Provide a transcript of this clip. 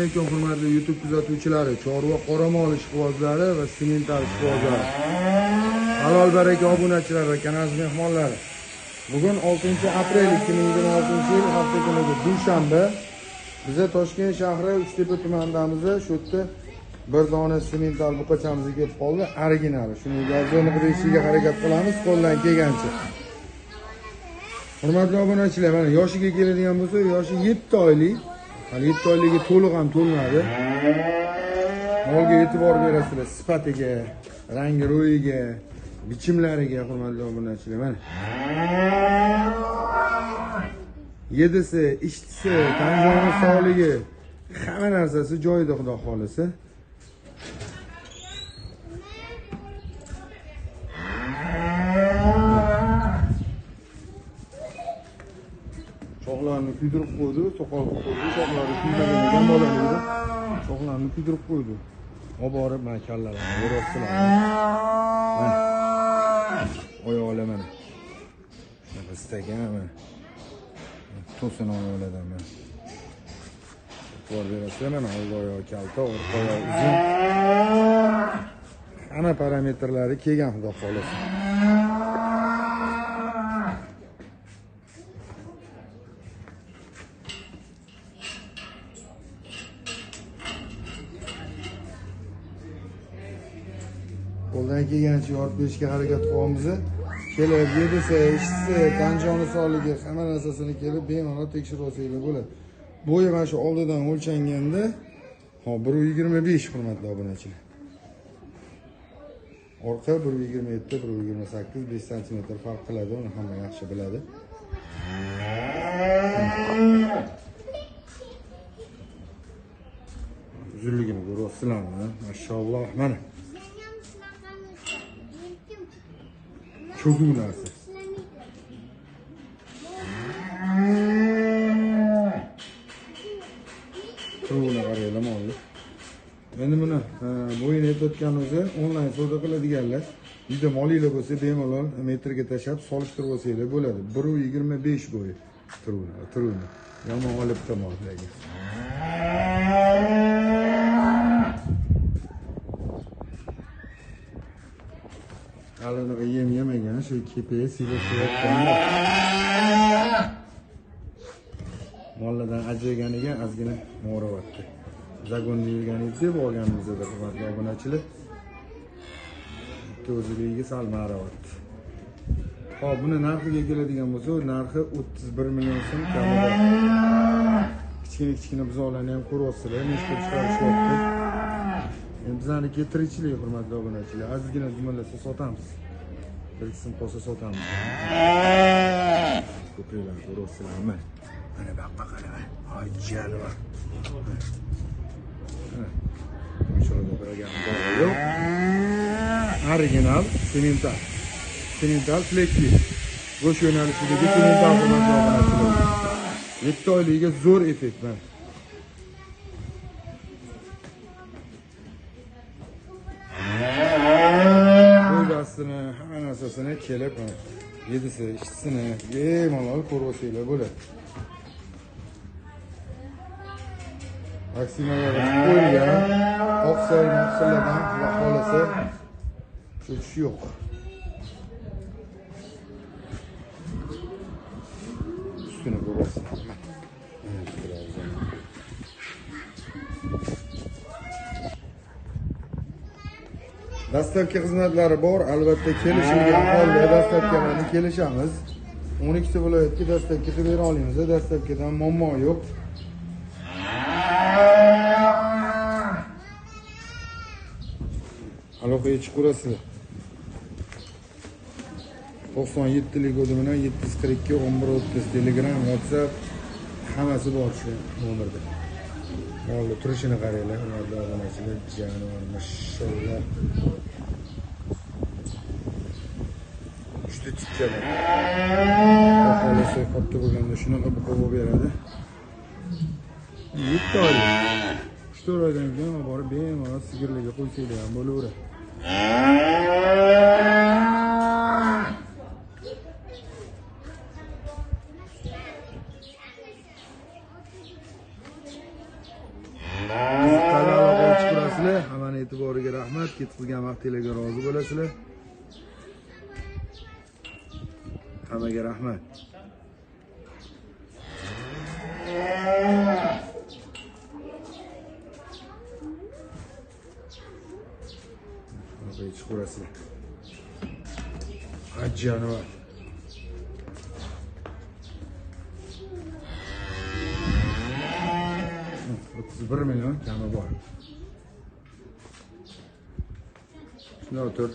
alaykum hurmatli YouTube kuzatuvchilari, Chorva qoramol ishqibozlari va semental ishqibozlari. Halol baraka obunachilar va kanal mehmonlari. Bugun 6-aprel 2026-yil hafta kunida dushanba. Biza Toshkent shahri Uchtepa tumanidamiz. Shu yerda bir dona semental buqachamiz kelib qoldi, originali. Shuni gazoni qilishga harakat qilamiz qo'ldan kelgancha. Hurmatli obunachilar, mana yoshiga keladigan bo'lsa, yoshi 7 oylik. Hali 7 oyligi to'liq ham to'lmadi. Molga e'tibor berasizlar, sifatiga, rangi ro'yiga, bichimlariga hurmatli obunachilar. Mana. Yedisi, ishtisi, tanjoni sog'ligi, hamma narsasi joyida, xudo xolisa. Shoxlarni kuydirib qo'ydi, soqol qo'ydi, shoxlarni kuydirgan bolalarni shoxlarni kuydirib qo'ydi. Olib borib mana kallalarni yo'rotdilar. Mana oyoqlar mana. Shunaqa istagan mana. To'sin oyoqlardan mana. E'tibor berasizlar, mana old oyoq kalta, orqa oyoq uzun. Hamma parametrlari kelgan, xudo xolisa. Qo'ldan kelgancha yorib berishga harakat qilamiz. Kelib, yedisi, ishtisi, tanjoni sog'ligi, hamma narsasini kelib bemalol tekshirib olsanglar bo'ladi. Bo'yi mana shu oldidan o'lchanganda, 1.25 hurmatli obunachilar. Orqa 1.27, 1.28, 5 cm farq qiladi, uni hamma yaxshi biladi. Uzunligini ko'ryapsizlarmi? Mashalloh, mana. Cho'g'u narsa. Cho'g'una qaraylar molni. Endi buni bo'yini aytayotgan o'zi onlayn savdo qiladiganlar, uyda molinglar bo'lsa bemalol metrga tashab solishtirib olsanglar bo'ladi. 1.25 bo'yi turuni. Yomon olibdi mollarga. Alanaga yem yemagan, shu kepiye silashayotgan. Mollardan ajraganiga ozgina mo'rayapti. Zagonda yurganingizda borganimizda hurmatli obunachilar. O'ziligiga sal marayapti. Xo'p, buni narxiga keladigan bo'lsa, narxi 31 million so'm kamida. Kichkina buzoqlarni ham ko'ryapsizlar, nechta chiqarishyapti. Endi bizlarniki tirikchilik hurmatli obunachilar. Ozgina jumlasa sotamiz. Tiriksin qolsa sotamiz. Ko'paylar ko'ryapsizlarmi? Mana baqaqalar. Ay janivar. Sho'rada biragan yo'q. Original semental. Semental flekli. Go'sh yo'nalishidagi semental hurmatli obunachilar. 7 oyligiga zo'r effekt mana. Hamma narsasini kelib, yedisi, ishchisini bemalol ko'rib olsanglar bo'ladi. Vaksinalar qo'yilgan, oqsil-maqsillardan xudo xolisa cho'chish yo'q. Ustini ko'ryapsizlar. Dastlabki xizmatlari bor, albatta kelishilgan holda dastlabkilarni kelishamiz. 12 ta viloyatga dastlabki qilib bera olamiz. Dastlabkidan muammo yo'q. Aloqaga chiqib ko'rasizlar. 97lik kodi bilan 742 1130 Telegram, WhatsApp hammasi bor shu nomerda. Molni turishini qaranglar, hurmatli obunachilar, janovar, mashalloh. Juda tikkalar. Xohlasa katta bo'lganda shunaqa buqa bo'lib beradi. 7 oy. 3-4 oydan keyin borib bemalol sigirlarga qo'ysanglar ham bo'laveradi. Hammaning e'tiboriga rahmat. Ketkizgan vaqtingizga rozi bo'lasizlar. Hammaga rahmat. Hiç burası. Hadi canavar. 31 milyon kami bor. Shuni o'tir.